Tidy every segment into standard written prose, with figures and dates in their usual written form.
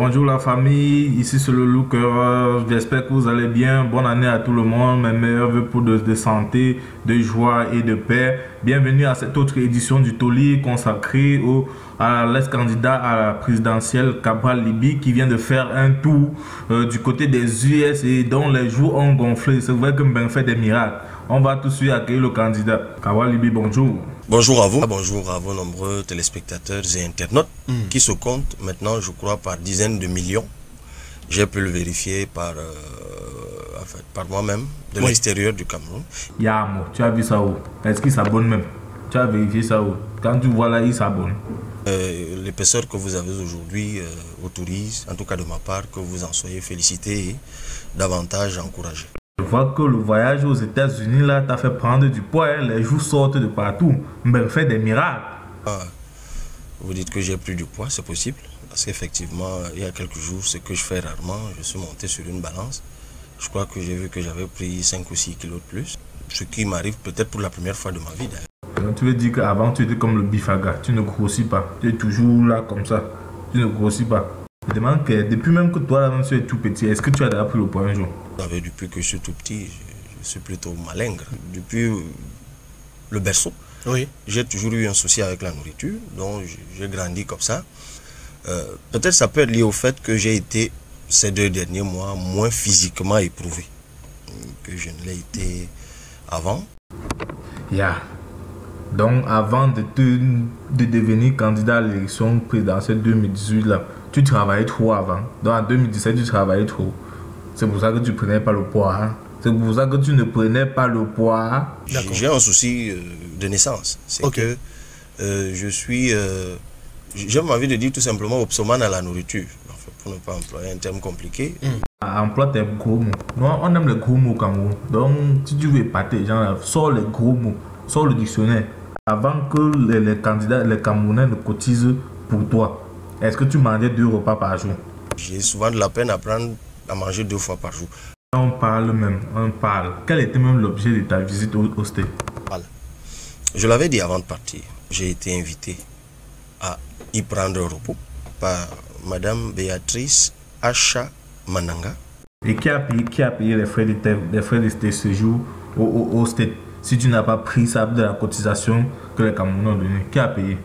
Bonjour la famille, ici c'est le Looker, j'espère que vous allez bien, bonne année à tout le monde, mes meilleurs vœux pour de santé, de joie et de paix. Bienvenue à cette autre édition du Toli consacrée à l'ex-candidat à la présidentielle Cabral Libby qui vient de faire un tour du côté des US et dont les jours ont gonflé. C'est vrai que Ben fait des miracles. On va tout de suite accueillir le candidat. Cabral Libby, bonjour. Bonjour à vous. Bonjour à vos nombreux téléspectateurs et internautes qui se comptent maintenant, je crois, par dizaines de millions. J'ai pu le vérifier par moi-même, de l'extérieur du Cameroun. Yamo, tu as vu ça où? Est-ce qu'il s'abonne même? Tu as vérifié ça où? Quand tu vois là, il s'abonne. L'épaisseur que vous avez aujourd'hui autorise, en tout cas de ma part, que vous en soyez félicité et davantage encouragé. Je vois que le voyage aux États-Unis là t'a fait prendre du poids, hein. Les joues sortent de partout. Mais fait des miracles. Vous dites que j'ai pris du poids, c'est possible. Parce qu'effectivement, il y a quelques jours, ce que je fais rarement, je suis monté sur une balance. Je crois que j'ai vu que j'avais pris 5 ou 6 kilos de plus. Ce qui m'arrive peut-être pour la première fois de ma vie d'ailleurs. Donc, tu veux dire qu'avant tu étais comme le bifaga, tu ne grossis pas. Tu es toujours là comme ça. Tu ne grossis pas. Je demande que depuis même que toi là même tu es tout petit, est-ce que tu as déjà pris le poids un jour? Depuis que je suis tout petit, je suis plutôt malingre. Depuis le berceau, j'ai toujours eu un souci avec la nourriture, donc j'ai grandi comme ça. Peut-être ça peut être lié au fait que j'ai été, ces 2 derniers mois, moins physiquement éprouvé que je ne l'ai été avant. Donc avant de devenir candidat à l'élection présidentielle 2018, là, tu travaillais trop avant. Donc en 2017, tu travaillais trop. C'est pour ça que tu ne prenais pas le poids. Hein? C'est pour ça que tu ne prenais pas le poids. J'ai un souci de naissance. C'est que je suis, j'ai envie de dire tout simplement obsomane à la nourriture. Enfin, pour ne pas employer un terme compliqué. Emploie tes gros mots. Nous, on aime les gros mots au Cameroun. Donc si tu veux épater, genre, sors les gros mots, sors le dictionnaire. Avant que les candidats, les Camerounais ne cotisent pour toi, est-ce que tu mangeais 2 repas par jour? J'ai souvent de la peine à manger 2 fois par jour. On parle. Quel était même l'objet de ta visite au State? Voilà. Je l'avais dit avant de partir. J'ai été invité à y prendre un repos par Madame Béatrice Acha Mananga. Et qui a payé les frais de séjour au State? Si tu n'as pas pris ça de la cotisation que les Camerounais ont donnée, qui a payé?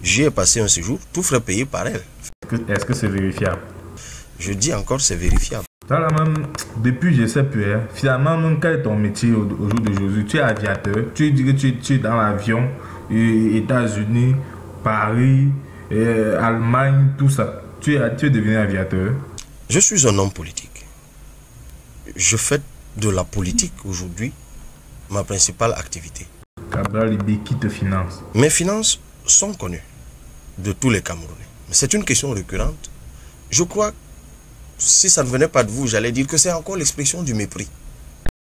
J'y ai passé un séjour, tout frais payé par elle. Est-ce que c'est vérifiable? Je dis encore, c'est vérifiable. Là, même, depuis, je sais plus. Hein, finalement, même quel est ton métier au jour d'aujourd'hui? Tu es aviateur. Tu dis que tu es dans l'avion, États-Unis, Paris, Allemagne, tout ça. Tu es devenu aviateur. Je suis un homme politique. Je fais de la politique aujourd'hui ma principale activité. Cabral Libby, qui te finance? Mes finances sont connues de tous les Camerounais. Mais c'est une question récurrente. Je crois que si ça ne venait pas de vous, j'allais dire que c'est encore l'expression du mépris.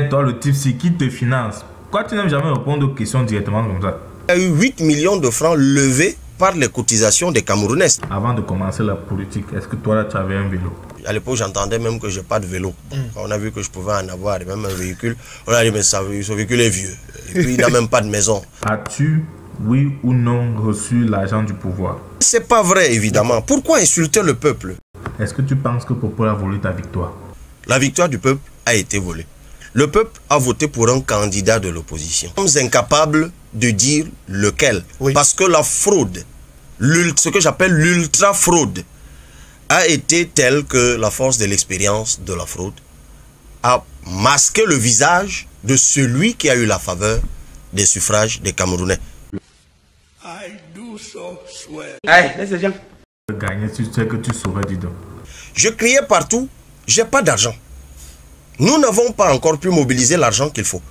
Et toi, le type, c'est qui te finance? Pourquoi tu n'aimes jamais répondre aux questions directement comme ça? Il y a eu 8 millions de francs levés par les cotisations des Camerounais. Avant de commencer la politique, est-ce que toi là tu avais un vélo? À l'époque, j'entendais même que je n'ai pas de vélo. Quand on a vu que je pouvais en avoir, et même un véhicule, on a dit mais ce véhicule est vieux. Et puis il n'a même pas de maison. As-tu, oui ou non, reçu l'argent du pouvoir? C'est pas vrai, évidemment. Pourquoi insulter le peuple? Est-ce que tu penses que Popo a volé ta victoire? La victoire du peuple a été volée. Le peuple a voté pour un candidat de l'opposition. Nous sommes incapables de dire lequel. Parce que la fraude, ce que j'appelle l'ultra-fraude, a été telle que la force de l'expérience de la fraude a masqué le visage de celui qui a eu la faveur des suffrages des Camerounais. I do so swear. Allez, laisse les gens. Gagner, tu sais que tu saurais, dis donc. Je criais partout, j'ai pas d'argent. Nous n'avons pas encore pu mobiliser l'argent qu'il faut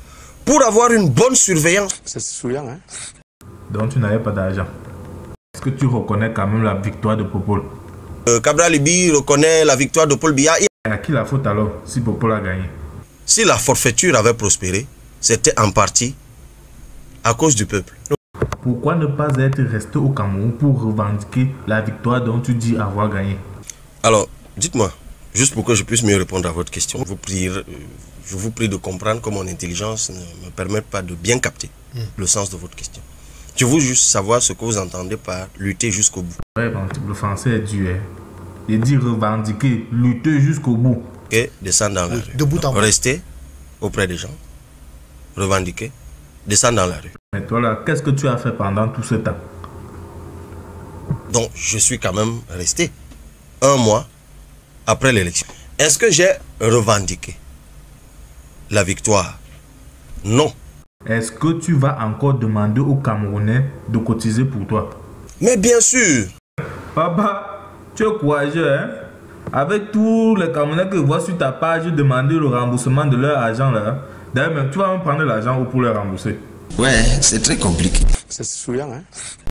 pour avoir une bonne surveillance. C'est souillant, hein? Donc tu n'avais pas d'argent. Est-ce que tu reconnais quand même la victoire de Popol? Cabral Libby reconnaît la victoire de Paul Biya. À qui la faute alors si Popol a gagné? Si la forfaiture avait prospéré, c'était en partie à cause du peuple. Pourquoi ne pas être resté au Cameroun pour revendiquer la victoire dont tu dis avoir gagné? Alors, dites-moi, juste pour que je puisse mieux répondre à votre question, je vous prie de comprendre que mon intelligence ne me permet pas de bien capter le sens de votre question. Je veux juste savoir ce que vous entendez par lutter jusqu'au bout. Ouais, bon, le français est dur. Hein. et dit revendiquer, lutter jusqu'au bout. Et descendre dans la rue. De bout en bout. Rester auprès des gens, revendiquer, descendre dans la rue. Mais toi là, qu'est-ce que tu as fait pendant tout ce temps? Donc, je suis quand même resté 1 mois après l'élection. Est-ce que j'ai revendiqué la victoire? Non. Est-ce que tu vas encore demander aux Camerounais de cotiser pour toi? Mais bien sûr. Papa, tu es courageux, hein? Avec tous les Camerounais que je vois sur ta page demander le remboursement de leur argent là. D'ailleurs, même, tu vas même prendre l'argent pour les rembourser. Ouais, c'est très compliqué. C'est souillant, hein?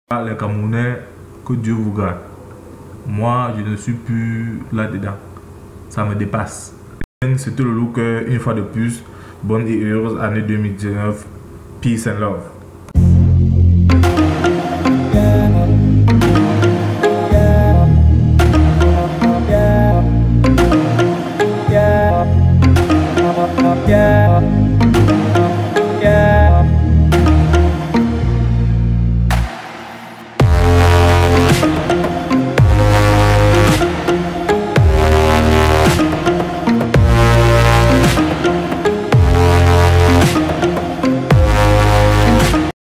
Ah, les Camerounais, que Dieu vous garde. Moi, je ne suis plus là-dedans. Ça me dépasse. C'était le look une fois de plus. Bonne et heureuse année 2019. Peace and love.